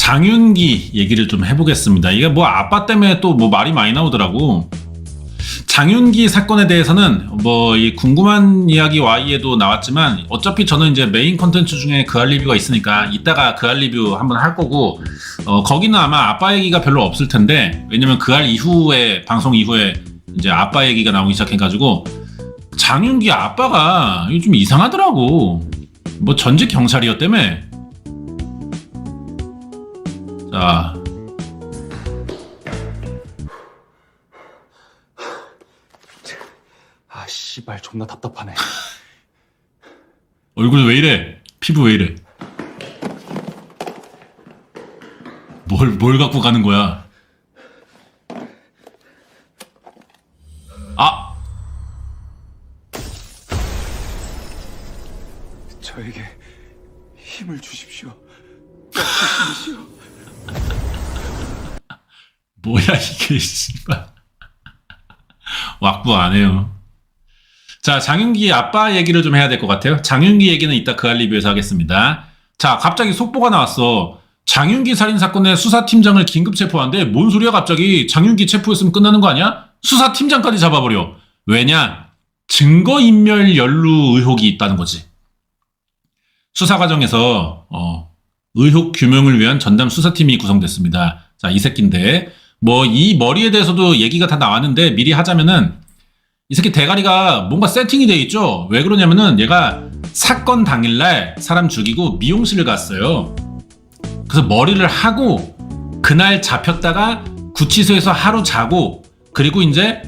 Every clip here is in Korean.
장윤기 얘기를 좀 해보겠습니다. 이게 뭐 아빠 때문에 또 뭐 말이 많이 나오더라고. 장윤기 사건에 대해서는 뭐 이 궁금한 이야기 Y에도 나왔지만 어차피 저는 이제 메인 컨텐츠 중에 그 할 리뷰가 있으니까 이따가 그 할 리뷰 한번 할 거고, 거기는 아마 아빠 얘기가 별로 없을 텐데, 왜냐면 그 할 이후에 방송 이후에 이제 아빠 얘기가 나오기 시작해가지고 장윤기 아빠가 좀 이상하더라고. 뭐 전직 경찰이었다며. 자, 아 씨발 존나 답답하네. 얼굴 왜 이래? 피부 왜 이래? 뭘 갖고 가는 거야? 아! 저에게 힘을 주십시오. 주십시오. 뭐야 이게 씨발. 왁부 안 해요. 자, 장윤기 아빠 얘기를 좀 해야 될 것 같아요. 장윤기 얘기는 이따 그 할 리뷰에서 하겠습니다. 자, 갑자기 속보가 나왔어. 장윤기 살인사건의 수사팀장을 긴급 체포한대. 뭔 소리야 갑자기. 장윤기 체포했으면 끝나는 거 아니야? 수사팀장까지 잡아버려. 왜냐? 증거인멸 연루 의혹이 있다는 거지. 수사 과정에서 의혹 규명을 위한 전담 수사팀이 구성됐습니다. 자, 이 새끼인데 뭐 이 머리에 대해서도 얘기가 다 나왔는데 미리 하자면은 이 새끼 대가리가 뭔가 세팅이 돼 있죠. 왜 그러냐면은 얘가 사건 당일날 사람 죽이고 미용실을 갔어요. 그래서 머리를 하고 그날 잡혔다가 구치소에서 하루 자고, 그리고 이제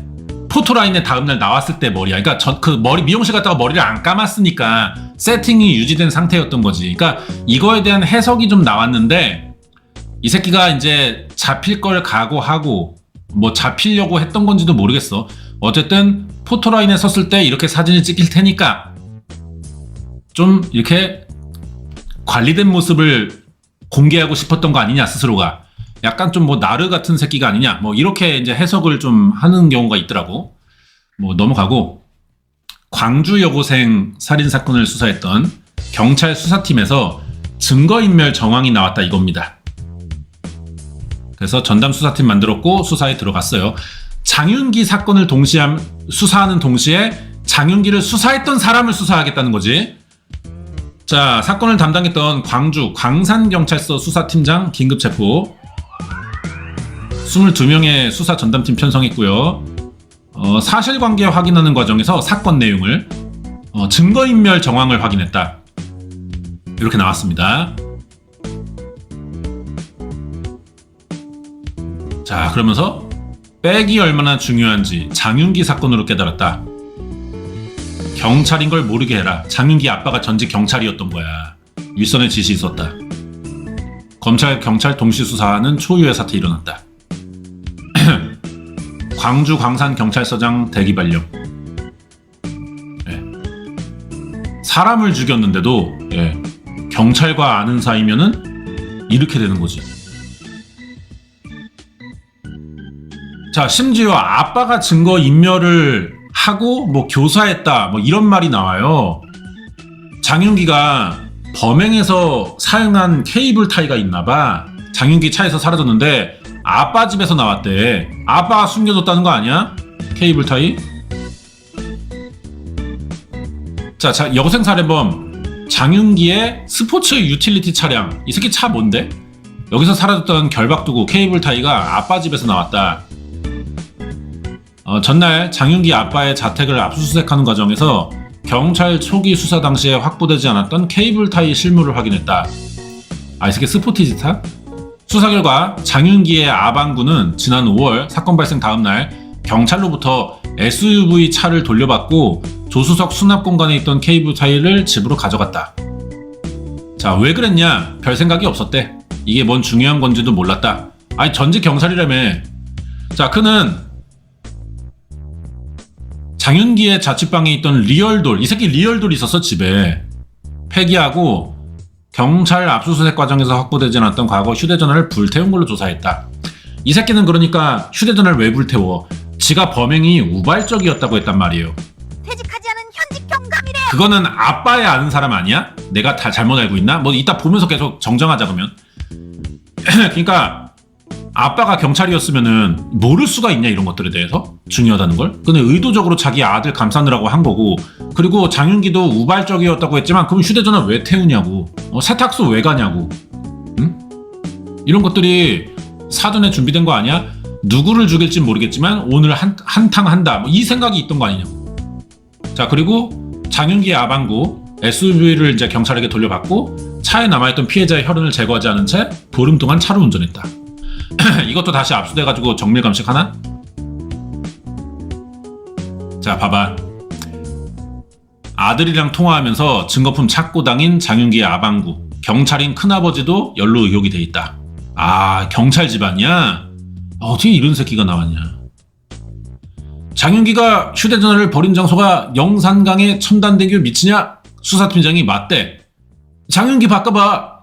포토라인에 다음날 나왔을 때 머리야. 그러니까 그 머리 미용실 갔다가 머리를 안 감았으니까 세팅이 유지된 상태였던 거지. 그러니까 이거에 대한 해석이 좀 나왔는데, 이 새끼가 이제 잡힐 걸 각오하고 뭐 잡히려고 했던 건지도 모르겠어. 어쨌든 포토라인에 섰을 때 이렇게 사진을 찍힐 테니까 좀 이렇게 관리된 모습을 공개하고 싶었던 거 아니냐, 스스로가. 약간 좀 뭐 나르 같은 새끼가 아니냐, 뭐 이렇게 이제 해석을 좀 하는 경우가 있더라고. 뭐 넘어가고, 광주 여고생 살인 사건을 수사했던 경찰 수사팀에서 증거인멸 정황이 나왔다 이겁니다. 그래서 전담 수사팀 만들었고 수사에 들어갔어요. 장윤기 사건을 수사하는 동시에 장윤기를 수사했던 사람을 수사하겠다는 거지. 자, 사건을 담당했던 광주 광산경찰서 수사팀장 긴급 체포. 22명의 수사 전담팀 편성했고요. 사실관계 확인하는 과정에서 사건 내용을 증거인멸 정황을 확인했다. 이렇게 나왔습니다. 자, 그러면서 백이 얼마나 중요한지 장윤기 사건으로 깨달았다. 경찰인 걸 모르게 해라. 장윤기 아빠가 전직 경찰이었던 거야. 윗선에 지시 있었다. 검찰 경찰 동시 수사하는 초유의 사태 일어났다. 광주 광산 경찰서장 대기 발령. 예. 사람을 죽였는데도 경찰과 아는 사이면은 이렇게 되는 거지. 자, 심지어 아빠가 증거 인멸을 하고 뭐 교사했다 뭐 이런 말이 나와요. 장윤기가 범행에서 사용한 케이블 타이가 있나봐. 장윤기 차에서 사라졌는데 아빠 집에서 나왔대. 아빠가 숨겨뒀다는 거 아니야? 케이블 타이? 자, 여고생 살해범 장윤기의 스포츠 유틸리티 차량. 이 새끼 차 뭔데? 여기서 사라졌던 결박두고 케이블 타이가 아빠 집에서 나왔다. 전날 장윤기 아빠의 자택을 압수수색하는 과정에서 경찰 초기 수사 당시에 확보되지 않았던 케이블 타이 실물을 확인했다. 이 새끼 스포티지타? 수사 결과 장윤기의 아방구는 지난 5월 사건 발생 다음날 경찰로부터 SUV 차를 돌려받고 조수석 수납 공간에 있던 케이블 타이를 집으로 가져갔다. 자, 왜 그랬냐? 별 생각이 없었대. 이게 뭔 중요한 건지도 몰랐다. 아니, 전직 경찰이라며. 자, 그는 장윤기의 자취방에 있던 리얼돌, 이 새끼 리얼돌이 있었어 집에. 폐기하고 경찰 압수수색 과정에서 확보되지 않았던 과거 휴대전화를 불태운 걸로 조사했다. 이 새끼는 그러니까 휴대전화를 왜 불태워? 지가 범행이 우발적이었다고 했단 말이에요. 퇴직하지 않은 현직 경감이래. 그거는 아빠의 아는 사람 아니야? 내가 다 잘못 알고 있나? 뭐 이따 보면서 계속 정정하자 그러면. 그러니까 아빠가 경찰이었으면은 모를 수가 있냐 이런 것들에 대해서 중요하다는 걸. 근데 의도적으로 자기 아들 감싸느라고 한 거고. 그리고 장윤기도 우발적이었다고 했지만 그럼 휴대전화 왜 태우냐고. 세탁소 왜 가냐고. 응? 이런 것들이 사전에 준비된 거 아니야? 누구를 죽일진 모르겠지만 오늘 한탕 한다. 뭐 이 생각이 있던 거 아니냐고. 자, 그리고 장윤기의 아방구 SUV를 이제 경찰에게 돌려받고 차에 남아있던 피해자의 혈흔을 제거하지 않은 채 보름 동안 차를 운전했다. 이것도 다시 압수돼가지고 정밀 감식하나? 자, 봐봐. 아들이랑 통화하면서 증거품 착고당인 장윤기의 아방구, 경찰인 큰아버지도 연루 의혹이 돼 있다. 아, 경찰 집안이야? 어떻게 이런 새끼가 나왔냐? 장윤기가 휴대전화를 버린 장소가 영산강의 첨단대교 밑이냐? 수사팀장이 맞대. 장윤기 바꿔봐.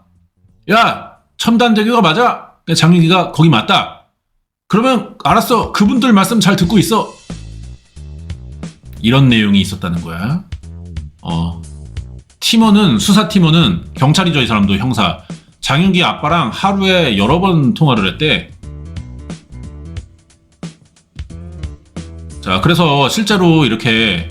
야, 첨단대교가 맞아? 장윤기가 거기 맞다. 그러면 알았어. 그분들 말씀 잘 듣고 있어. 이런 내용이 있었다는 거야. 수사팀원은 경찰이죠. 이 사람도 형사. 장윤기 아빠랑 하루에 여러 번 통화를 했대. 자, 그래서 실제로 이렇게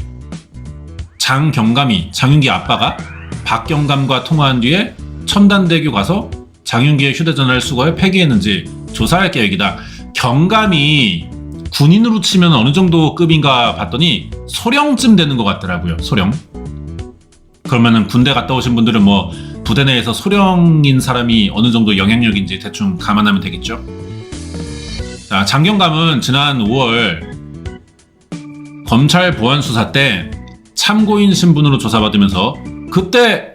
장윤기 아빠가 박경감과 통화한 뒤에 첨단대교 가서 장윤기의 휴대전화를 수거해 폐기했는지 조사할 계획이다. 경감이 군인으로 치면 어느 정도 급인가 봤더니 소령쯤 되는 것 같더라고요. 소령. 그러면은 군대 갔다 오신 분들은 뭐 부대 내에서 소령인 사람이 어느 정도 영향력인지 대충 감안하면 되겠죠. 자, 장경감은 지난 5월 검찰 보안 수사 때 참고인 신분으로 조사받으면서 그때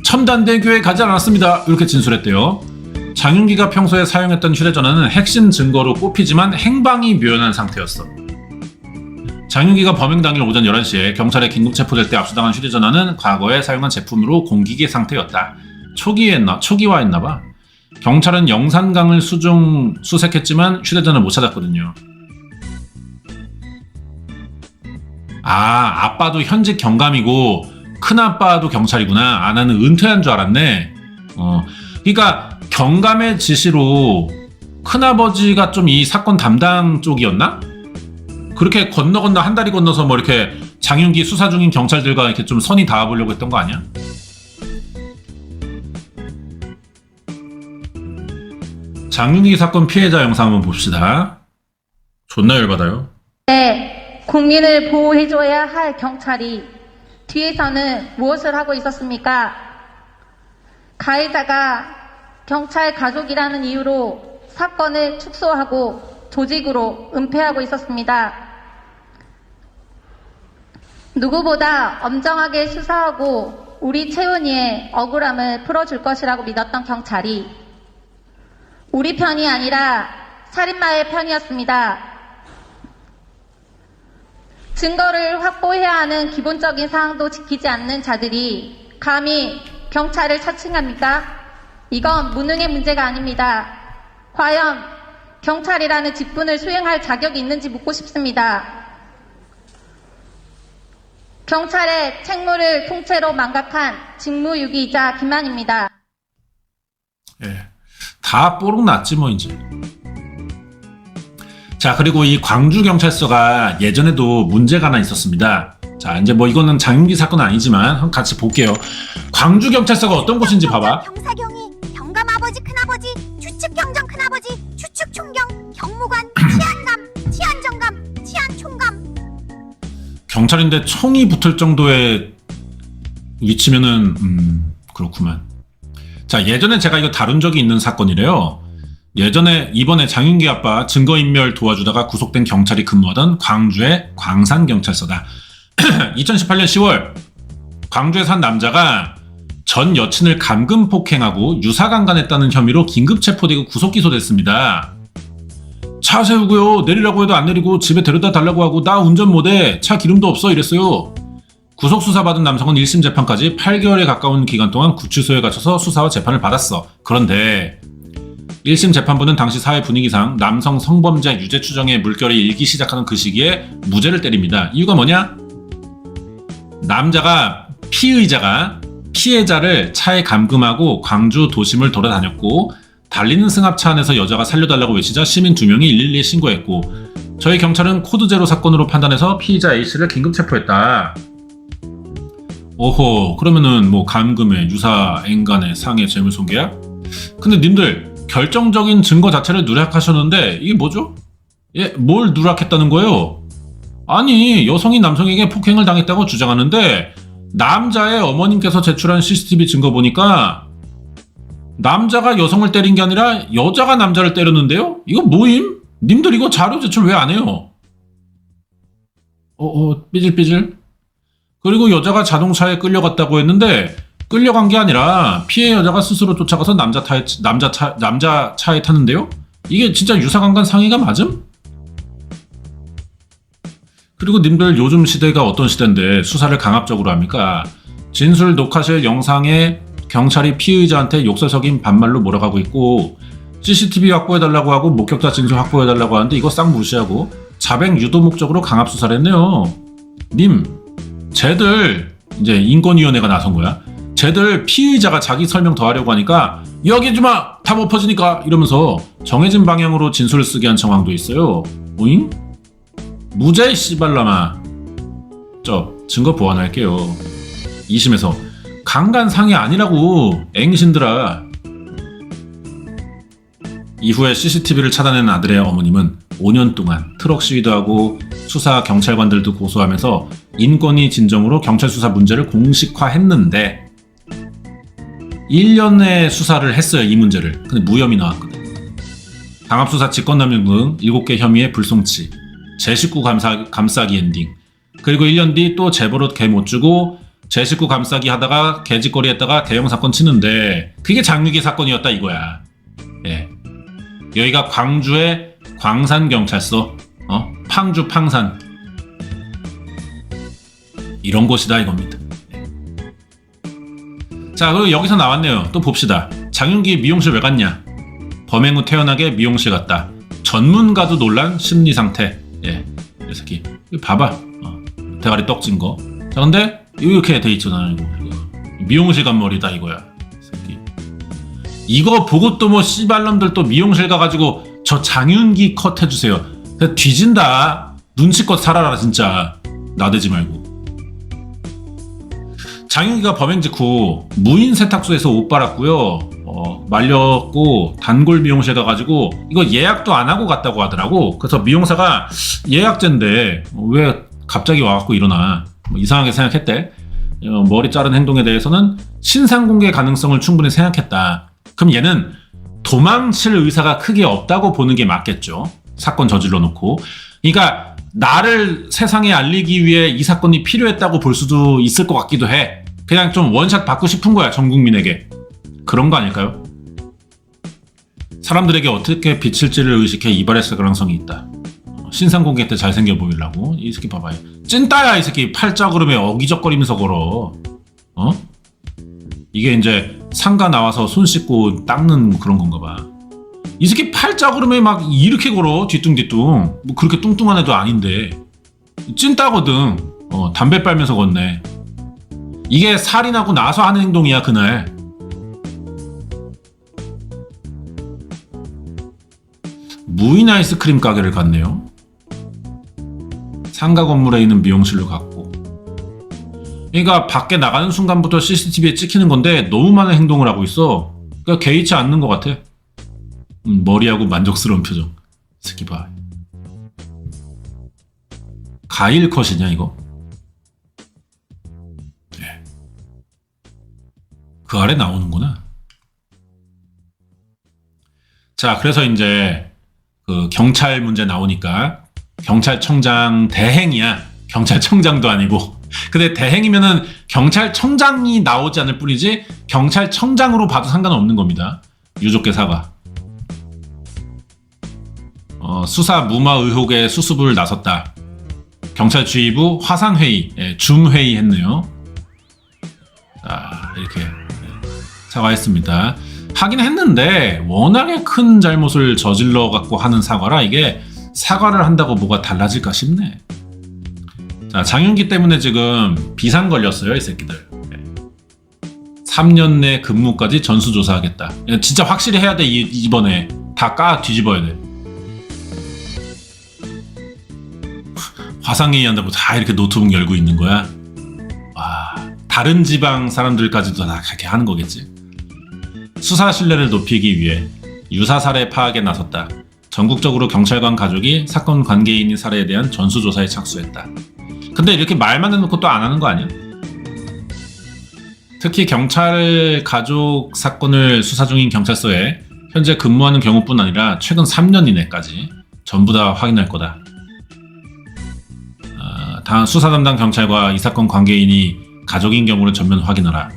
첨단대교에 가지 않았습니다. 이렇게 진술했대요. 장윤기가 평소에 사용했던 휴대전화는 핵심 증거로 꼽히지만 행방이 묘연한 상태였어. 장윤기가 범행 당일 오전 11시에 경찰에 긴급 체포될 때 압수당한 휴대전화는 과거에 사용한 제품으로 공기계 상태였다. 초기화했나봐. 경찰은 영산강을 수색했지만 휴대전화를 못 찾았거든요. 아, 아빠도 현직 경감이고 큰아빠도 경찰이구나. 아, 나는 은퇴한 줄 알았네. 그러니까 경감의 지시로 큰아버지가 좀 이 사건 담당 쪽이었나? 그렇게 건너 한 다리 건너서 뭐 이렇게 장윤기 수사 중인 경찰들과 이렇게 좀 선이 닿아보려고 했던 거 아니야? 장윤기 사건 피해자 영상 한번 봅시다. 존나 열받아요. 네, 국민을 보호해줘야 할 경찰이 뒤에서는 무엇을 하고 있었습니까? 가해자가 경찰 가족이라는 이유로 사건을 축소하고 조직으로 은폐하고 있었습니다. 누구보다 엄정하게 수사하고 우리 채은이의 억울함을 풀어줄 것이라고 믿었던 경찰이 우리 편이 아니라 살인마의 편이었습니다. 증거를 확보해야 하는 기본적인 사항도 지키지 않는 자들이 감히 경찰을 차칭합니까? 이건 무능의 문제가 아닙니다. 과연 경찰이라는 직분을 수행할 자격이 있는지 묻고 싶습니다. 경찰의 책무를 통째로 망각한 직무유기이자 기만입니다. 예, 다 뽀록 났지 뭐 이제. 자, 그리고 이 광주경찰서가 예전에도 문제가 하나 있었습니다. 자, 이제 뭐 이거는 장윤기 사건은 아니지만 같이 볼게요. 광주경찰서가 어떤 곳인지 봐봐. 경사경이 경감 아버지 큰아버지 주측 경정 큰아버지 주측 총경 경무관 치안감 치안정감 치안총감. 경찰인데 총이 붙을 정도의 위치면은 그렇구만. 자, 예전에 제가 이거 다룬 적이 있는 사건이래요. 이번에 장윤기 아빠 증거인멸 도와주다가 구속된 경찰이 근무하던 광주의 광산경찰서다. 2018년 10월 광주에서 한 남자가 전 여친을 감금 폭행하고 유사강간했다는 혐의로 긴급 체포되고 구속 기소됐습니다. 차 세우고요. 내리라고 해도 안 내리고 집에 데려다 달라고 하고 나 운전 못해. 차 기름도 없어 이랬어요. 구속 수사받은 남성은 1심 재판까지 8개월에 가까운 기간 동안 구치소에 갇혀서 수사와 재판을 받았어. 그런데 1심 재판부는 당시 사회 분위기상 남성 성범죄 유죄 추정의 물결이 일기 시작하는 그 시기에 무죄를 때립니다. 이유가 뭐냐? 피해자를 차에 감금하고 광주 도심을 돌아다녔고 달리는 승합차 안에서 여자가 살려달라고 외치자 시민 2명이 112에 신고했고 저희 경찰은 코드 제로 사건으로 판단해서 피의자 A씨를 긴급 체포했다. 오호, 그러면은 뭐 감금에 유사 앵간의 상해 재물손괴야? 근데 님들 결정적인 증거 자체를 누락하셨는데 이게 뭐죠? 예, 뭘 누락했다는 거예요? 아니, 여성이 남성에게 폭행을 당했다고 주장하는데 남자의 어머님께서 제출한 CCTV 증거 보니까 남자가 여성을 때린 게 아니라 여자가 남자를 때렸는데요? 이거 뭐임? 님들 이거 자료 제출 왜 안 해요? 삐질삐질. 그리고 여자가 자동차에 끌려갔다고 했는데 끌려간 게 아니라 피해 여자가 스스로 쫓아가서 남자 차에 탔는데요? 이게 진짜 유사강간 상해가 맞음? 그리고 님들 요즘 시대가 어떤 시대인데 수사를 강압적으로 합니까? 진술 녹화실 영상에 경찰이 피의자한테 욕설 섞인 반말로 몰아가고 있고 CCTV 확보해달라고 하고 목격자 진술 확보해달라고 하는데 이거 싹 무시하고 자백 유도 목적으로 강압 수사를 했네요. 님, 쟤들 이제 인권위원회가 나선 거야. 쟤들 피의자가 자기 설명 더 하려고 하니까 여기 주마! 다 엎어지니까! 이러면서 정해진 방향으로 진술을 쓰게 한 정황도 있어요. 오잉? 무죄 씨발라마. 증거 보완할게요. 2심에서 강간상해 아니라고 앵신들아. 이후에 CCTV를 찾아낸 아들의 어머님은 5년 동안 트럭 시위도 하고 수사 경찰관들도 고소하면서 인권위 진정으로 경찰 수사 문제를 공식화했는데 1년의 수사를 했어요, 이 문제를. 근데 무혐의 나왔거든. 강압수사 직권남용 등 7개 혐의의 불송치, 제 식구 감싸기 엔딩, 그리고 1년 뒤 또 제보로 개 못 주고 제 식구 감싸기 하다가 개짓거리 했다가 대형 사건 치는데 그게 장유기 사건이었다 이거야. 예. 여기가 광주의 광산경찰서, 팡주 팡산 이런 곳이다 이겁니다. 자, 그리고 여기서 나왔네요. 또 봅시다. 장윤기 미용실 왜 갔냐? 범행 후 태연하게 미용실 갔다. 전문가도 놀란 심리 상태. 예, 이 새끼 이거 봐봐. 대가리 떡진 거. 자, 근데 이렇게 돼 있잖아. 이거 미용실 간 머리다 이거야. 이 새끼. 이거 보고 또 뭐 씨발놈들 또 미용실 가가지고 저 장윤기 컷 해주세요. 뒤진다. 눈치껏 살아라 진짜. 나대지 말고. 장윤기가 범행 직후 무인 세탁소에서 옷 빨았고요. 말렸고 단골 미용실 가가지고 이거 예약도 안 하고 갔다고 하더라고. 그래서 미용사가 예약제인데 왜 갑자기 와갖고 일어나 뭐 이상하게 생각했대. 머리 자른 행동에 대해서는 신상 공개 가능성을 충분히 생각했다. 그럼 얘는 도망칠 의사가 크게 없다고 보는 게 맞겠죠. 사건 저질러 놓고. 그러니까 나를 세상에 알리기 위해 이 사건이 필요했다고 볼 수도 있을 것 같기도 해. 그냥 좀 원샷 받고 싶은 거야, 전 국민에게. 그런 거 아닐까요? 사람들에게 어떻게 비칠지를 의식해 이발했을 가능성이 있다. 신상 공개 때 잘생겨 보이려고. 이 새끼 봐봐요. 찐따야 이 새끼. 팔자그름에 어기적거리면서 걸어. 이게 이제 상가 나와서 손 씻고 닦는 그런 건가 봐. 이 새끼 팔자그름에 막 이렇게 걸어. 뒤뚱뒤뚱. 뭐 그렇게 뚱뚱한 애도 아닌데. 찐따거든. 담배 빨면서 걷네. 이게 살인하고 나서 하는 행동이야 그날. 무인 아이스크림 가게를 갔네요. 상가 건물에 있는 미용실로 갔고. 그러니까 밖에 나가는 순간부터 CCTV에 찍히는 건데 너무 많은 행동을 하고 있어. 그러니까 개의치 않는 것 같아. 머리하고 만족스러운 표정. 새끼 봐. 가일 컷이냐 이거? 네. 그 아래 나오는구나. 자, 그래서 이제 그 경찰 문제 나오니까 경찰청장 대행이야. 경찰청장도 아니고. 근데 대행이면은 경찰청장이 나오지 않을 뿐이지 경찰청장으로 봐도 상관은 없는 겁니다. 유족계 사과. 수사 무마 의혹에 수습을 나섰다. 경찰주의부 화상회의, 줌회의 했네요. 자, 이렇게 사과했습니다. 하긴 했는데 워낙에 큰 잘못을 저질러 갖고 하는 사과라 이게 사과를 한다고 뭐가 달라질까 싶네. 자, 장윤기 때문에 지금 비상 걸렸어요 이 새끼들. 3년 내 근무까지 전수조사하겠다. 진짜 확실히 해야 돼. 이번에 다 뒤집어야 돼. 화상회의 한다고 다 이렇게 노트북 열고 있는 거야. 와, 다른 지방 사람들까지도 다 그렇게 하는 거겠지. 수사 신뢰를 높이기 위해 유사 사례 파악에 나섰다. 전국적으로 경찰관 가족이 사건 관계인인 사례에 대한 전수조사에 착수했다. 근데 이렇게 말만 해놓고 또 안 하는 거 아니야? 특히 경찰 가족 사건을 수사 중인 경찰서에 현재 근무하는 경우뿐 아니라 최근 3년 이내까지 전부 다 확인할 거다. 다음 수사 담당 경찰과 이 사건 관계인이 가족인 경우를 전면 확인하라.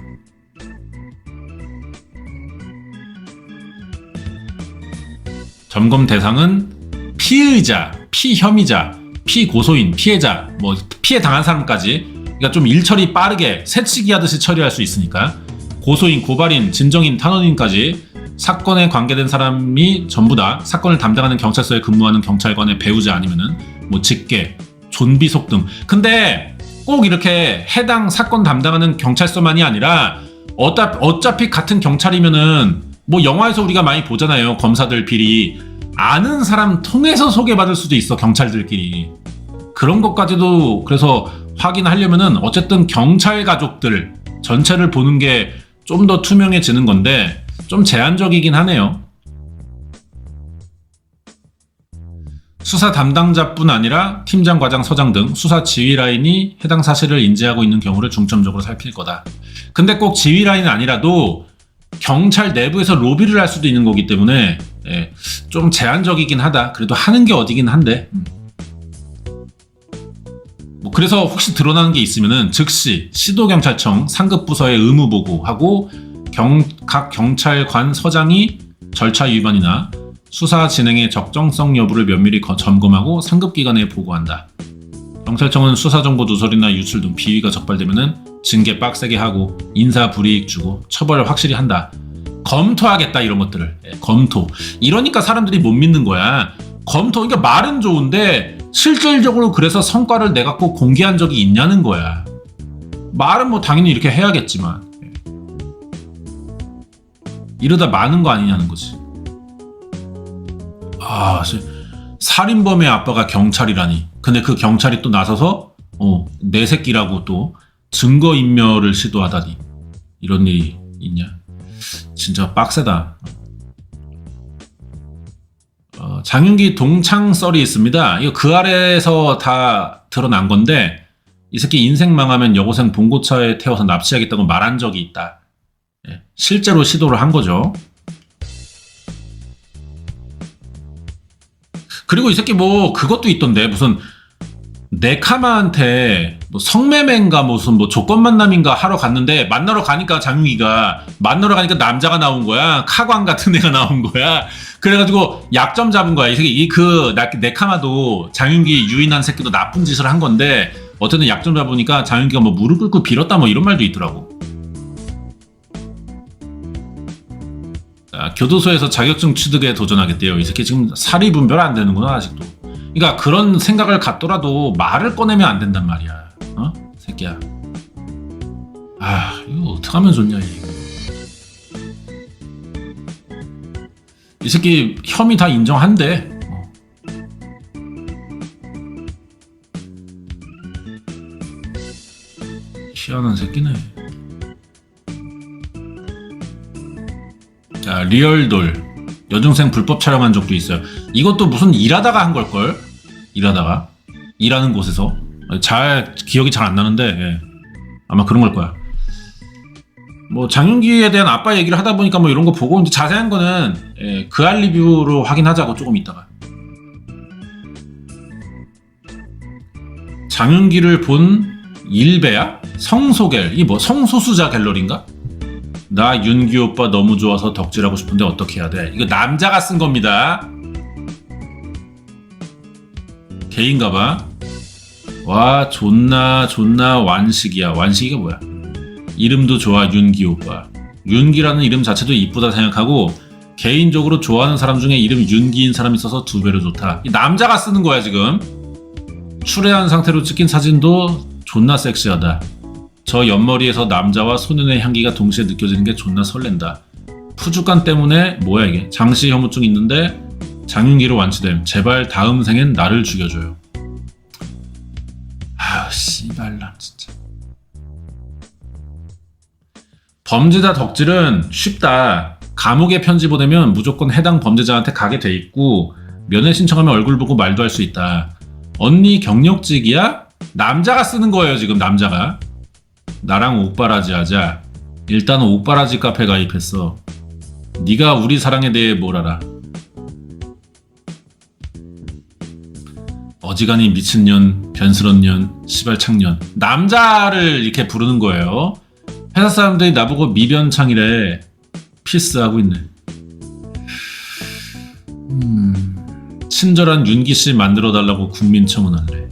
점검 대상은 피의자, 피혐의자, 피고소인, 피해자, 뭐 피해 당한 사람까지. 그러니까 좀 일처리 빠르게 새치기 하듯이 처리할 수 있으니까 고소인, 고발인, 진정인, 탄원인까지 사건에 관계된 사람이 전부 다 사건을 담당하는 경찰서에 근무하는 경찰관의 배우자 아니면은 뭐 직계, 존비속 등. 근데 꼭 이렇게 해당 사건 담당하는 경찰서만이 아니라 어차피 같은 경찰이면은 뭐 영화에서 우리가 많이 보잖아요. 검사들 비리 아는 사람 통해서 소개받을 수도 있어. 경찰들끼리 그런 것까지도 그래서 확인하려면은 어쨌든 경찰 가족들 전체를 보는 게 좀 더 투명해지는 건데 좀 제한적이긴 하네요. 수사 담당자뿐 아니라 팀장, 과장, 서장 등 수사 지휘 라인이 해당 사실을 인지하고 있는 경우를 중점적으로 살필 거다. 근데 꼭 지휘 라인이 아니라도 경찰 내부에서 로비를 할 수도 있는 거기 때문에 좀 제한적이긴 하다. 그래도 하는 게 어디긴 한데 뭐 그래서 혹시 드러나는 게 있으면은 즉시 시도경찰청 상급 부서에 의무 보고하고 각 경찰관 서장이 절차 위반이나 수사 진행의 적정성 여부를 면밀히 점검하고 상급기관에 보고한다. 경찰청은 수사정보 누설이나 유출 등 비위가 적발되면은 징계 빡세게 하고 인사 불이익 주고 처벌을 확실히 한다. 검토하겠다 이런 것들을. 검토. 이러니까 사람들이 못 믿는 거야. 검토. 그러니까 말은 좋은데 실질적으로 그래서 성과를 내가 꼭 공개한 적이 있냐는 거야. 말은 뭐 당연히 이렇게 해야겠지만 이러다 많은 거 아니냐는 거지. 살인범의 아빠가 경찰이라니. 근데 그 경찰이 또 나서서 내 새끼라고 또 증거인멸을 시도하다니. 이런 일이 있냐. 진짜 빡세다. 장윤기 동창 썰이 있습니다. 이거 그 아래에서 다 드러난 건데 이 새끼 인생 망하면 여고생 봉고차에 태워서 납치하겠다고 말한 적이 있다. 실제로 시도를 한 거죠. 그리고 이 새끼 뭐 그것도 있던데 무슨 네카마한테 뭐 성매매인가 무슨 뭐 조건 만남인가 하러 갔는데 만나러 가니까 장윤기가 남자가 나온 거야. 카광 같은 애가 나온 거야. 그래가지고 약점 잡은 거야. 이 새끼 네카마도 장윤기 유인한 새끼도 나쁜 짓을 한 건데 어쨌든 약점 잡으니까 장윤기가 뭐 무릎 꿇고 빌었다 뭐 이런 말도 있더라고. 교도소에서 자격증 취득에 도전하겠대요. 이 새끼 지금 사리 분별 안 되는구나 아직도. 그러니까 그런 생각을 갖더라도 말을 꺼내면 안 된단 말이야. 새끼야. 이거 어떡하면 좋냐 이 새끼 혐의 다 인정한대. 희한한 새끼네. 자, 리얼돌 여중생 불법 촬영한 적도 있어요. 이것도 무슨 일하다가 한 걸걸? 일하는 곳에서 기억이 잘 안 나는데 아마 그런 걸 거야. 뭐 장윤기에 대한 아빠 얘기를 하다 보니까 뭐 이런 거 보고 이제 자세한 거는 그알 리뷰로 확인하자고 조금 있다가. 장윤기를 본 일배야? 성소갤. 이 뭐 성소수자 갤러리인가? 나 윤기 오빠 너무 좋아서 덕질하고 싶은데 어떻게 해야 돼? 이거 남자가 쓴 겁니다. 개인가봐. 와 존나 완식이야. 완식이가 뭐야? 이름도 좋아. 윤기 오빠. 윤기라는 이름 자체도 이쁘다 생각하고 개인적으로 좋아하는 사람 중에 이름 윤기인 사람이 있어서 2배로 좋다. 이 남자가 쓰는 거야 지금. 출애한 상태로 찍힌 사진도 존나 섹시하다. 저 옆머리에서 남자와 소년의 향기가 동시에 느껴지는 게 존나 설렌다. 푸주간 때문에 뭐야 이게 장씨 혐오증 있는데 장윤기로 완치됨. 제발 다음 생엔 나를 죽여줘요. 아우 씨발람 진짜. 범죄자 덕질은 쉽다. 감옥에 편지 보내면 무조건 해당 범죄자한테 가게 돼 있고 면회 신청하면 얼굴 보고 말도 할 수 있다. 언니 경력직이야? 남자가 쓰는 거예요 지금 남자가. 나랑 옥바라지 하자. 일단 옥바라지 카페 가입했어. 네가 우리 사랑에 대해 뭘 알아? 어지간히 미친년, 변스런년, 시발창년. 남자를 이렇게 부르는 거예요. 회사 사람들이 나보고 미변창이래. 필스하고 있네. 친절한 윤기씨 만들어달라고 국민청원할래.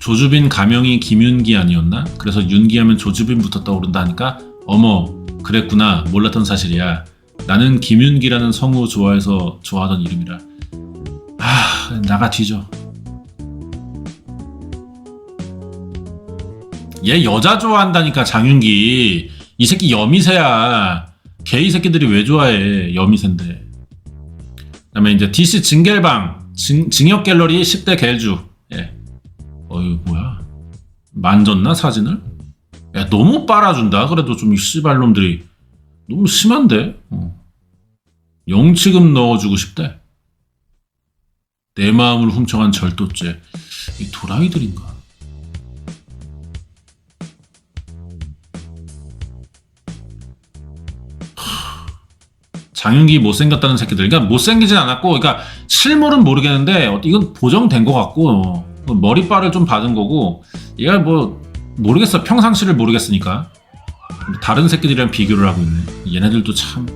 조주빈 가명이 김윤기 아니었나? 그래서 윤기하면 조주빈부터 떠오른다 하니까 어머 그랬구나. 몰랐던 사실이야. 나는 김윤기라는 성우 좋아해서 좋아하던 이름이라. 아 나가 뒤져. 얘 여자 좋아한다니까 장윤기. 이 새끼 여미새야. 게이 새끼들이 왜 좋아해. 여미새인데. 그 다음에 이제 DC 징겔방 징역 갤러리 10대 갤주. 예. 어이 뭐야 만졌나 사진을? 야 너무 빨아준다. 그래도 좀 씨발놈들이 너무 심한데. 영치금 넣어주고 싶대. 내 마음을 훔쳐간 절도죄. 이 도라이들인가? 장윤기 못생겼다는 새끼들. 그러니까 못생기진 않았고, 그러니까 실물은 모르겠는데 이건 보정된 것 같고 머리빨을 좀 받은 거고, 얘가 뭐 모르겠어. 평상시를 모르겠으니까 다른 새끼들이랑 비교를 하고 있네. 얘네들도 참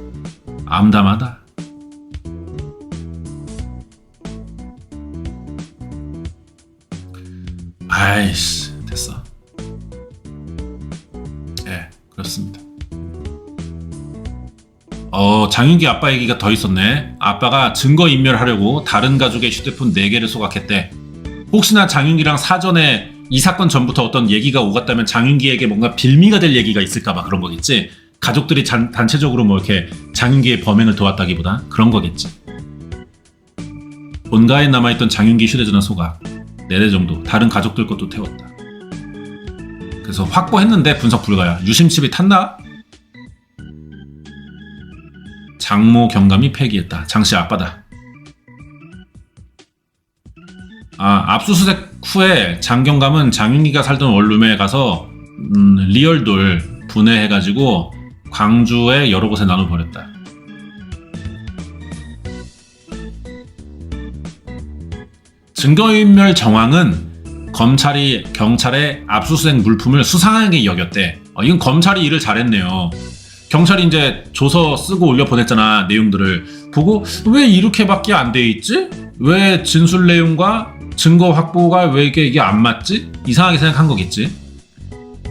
암담하다. 아이씨 됐어. 예 그렇습니다. 장윤기 아빠 얘기가 더 있었네. 아빠가 증거인멸하려고 다른 가족의 휴대폰 4개를 소각했대. 혹시나 장윤기랑 사전에 이 사건 전부터 어떤 얘기가 오갔다면 장윤기에게 뭔가 빌미가 될 얘기가 있을까봐 그런 거겠지. 가족들이 단체적으로 뭐 이렇게 장윤기의 범행을 도왔다기보다 그런 거겠지. 본가에 남아있던 장윤기 휴대전화 소각 4대 정도. 다른 가족들 것도 태웠다. 그래서 확보했는데 분석 불가야. 유심칩이 탔나? 장모 경감이 폐기했다. 장씨 아빠다. 압수수색 후에 장경감은 장윤기가 살던 원룸에 가서 리얼돌 분해해가지고 광주에 여러 곳에 나눠버렸다. 증거인멸 정황은 검찰이 경찰의 압수수색 물품을 수상하게 여겼대. 이건 검찰이 일을 잘했네요. 경찰이 이제 조서 쓰고 올려 보냈잖아. 내용들을 보고 왜 이렇게밖에 안 돼 있지? 왜 진술 내용과 증거 확보가 왜 이게 안 맞지? 이상하게 생각한 거겠지.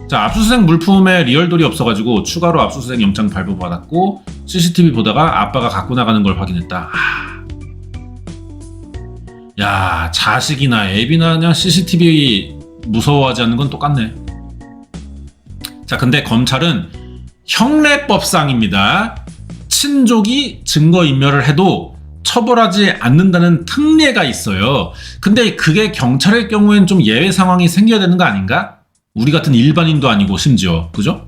자, 압수수색 물품에 리얼돌이 없어가지고 추가로 압수수색 영장 발부받았고 CCTV 보다가 아빠가 갖고 나가는 걸 확인했다. 야, 자식이나 애비나 그냥 CCTV 무서워하지 않는 건 똑같네. 자, 근데 검찰은 형례법상입니다. 친족이 증거인멸을 해도 처벌하지 않는다는 특례가 있어요. 근데 그게 경찰의 경우엔 좀 예외 상황이 생겨야 되는 거 아닌가? 우리 같은 일반인도 아니고 심지어. 그죠?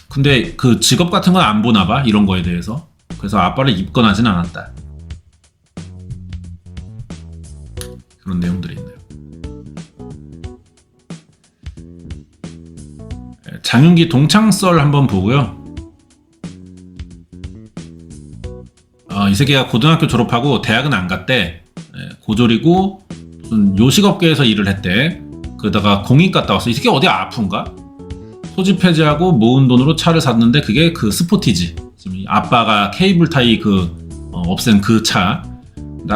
근데 그 직업 같은 건 안 보나 봐. 이런 거에 대해서. 그래서 아빠를 입건하진 않았다. 그런 내용들이 있네요. 장윤기 동창썰 한번 보고요. 이 새끼가 고등학교 졸업하고 대학은 안 갔대. 고졸이고 무슨 요식업계에서 일을 했대. 그러다가 공익 갔다 왔어. 이 새끼 어디 아픈가? 소집 해지하고 모은 돈으로 차를 샀는데 그게 그 스포티지. 지금 아빠가 케이블 타이 없앤 그 차.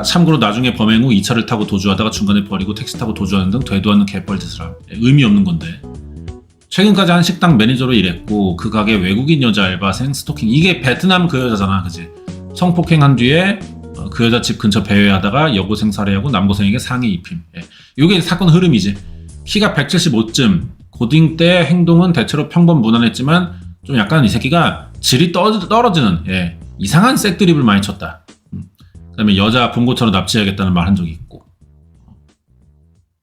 참고로 나중에 범행 후 이 차를 타고 도주하다가 중간에 버리고 택시 타고 도주하는 등 되도 않는 개뻘짓을 함. 의미 없는 건데. 최근까지 한 식당 매니저로 일했고 그 가게 외국인 여자 알바생 스토킹. 이게 베트남 그 여자잖아, 그지? 성폭행한 뒤에 그 여자 집 근처 배회하다가 여고생 살해하고 남고생에게 상해 입힘. 예. 이게 사건 흐름이지. 키가 175쯤, 고딩 때 행동은 대체로 평범 무난했지만 좀 약간 이 새끼가 질이 떨어지는 예. 이상한 색드립을 많이 쳤다. 그다음에 여자 본고처럼 납치해야겠다는 말 한 적이 있고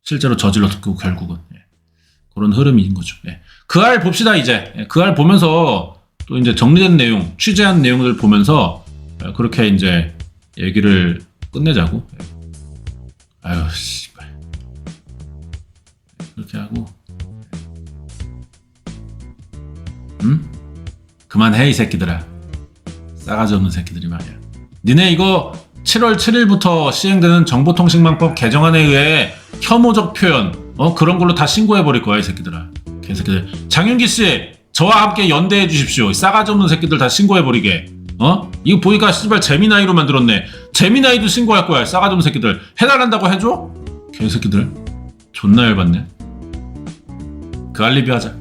실제로 저질렀고 결국은 예. 그런 흐름인 거죠. 예. 그 알 봅시다 이제. 예. 그 알 보면서 또 이제 정리된 내용, 취재한 내용들 보면서 그렇게 이제 얘기를 끝내자고. 예. 아유 씨발. 그렇게 하고. 그만해 이 새끼들아. 싸가지 없는 새끼들이 말이야. 니네 이거 7월 7일부터 시행되는 정보통신망법 개정안에 의해 혐오적 표현 그런 걸로 다 신고해버릴 거야 이 새끼들아. 개새끼들. 장윤기씨 저와 함께 연대해 주십시오. 싸가지 없는 새끼들 다 신고해버리게. 이거 보니까 씨발 재미나이로 만들었네. 재미나이도 신고할 거야. 싸가지 없는 새끼들. 해달란다고 해줘? 개새끼들. 존나 열받네. 그 알리비 하자.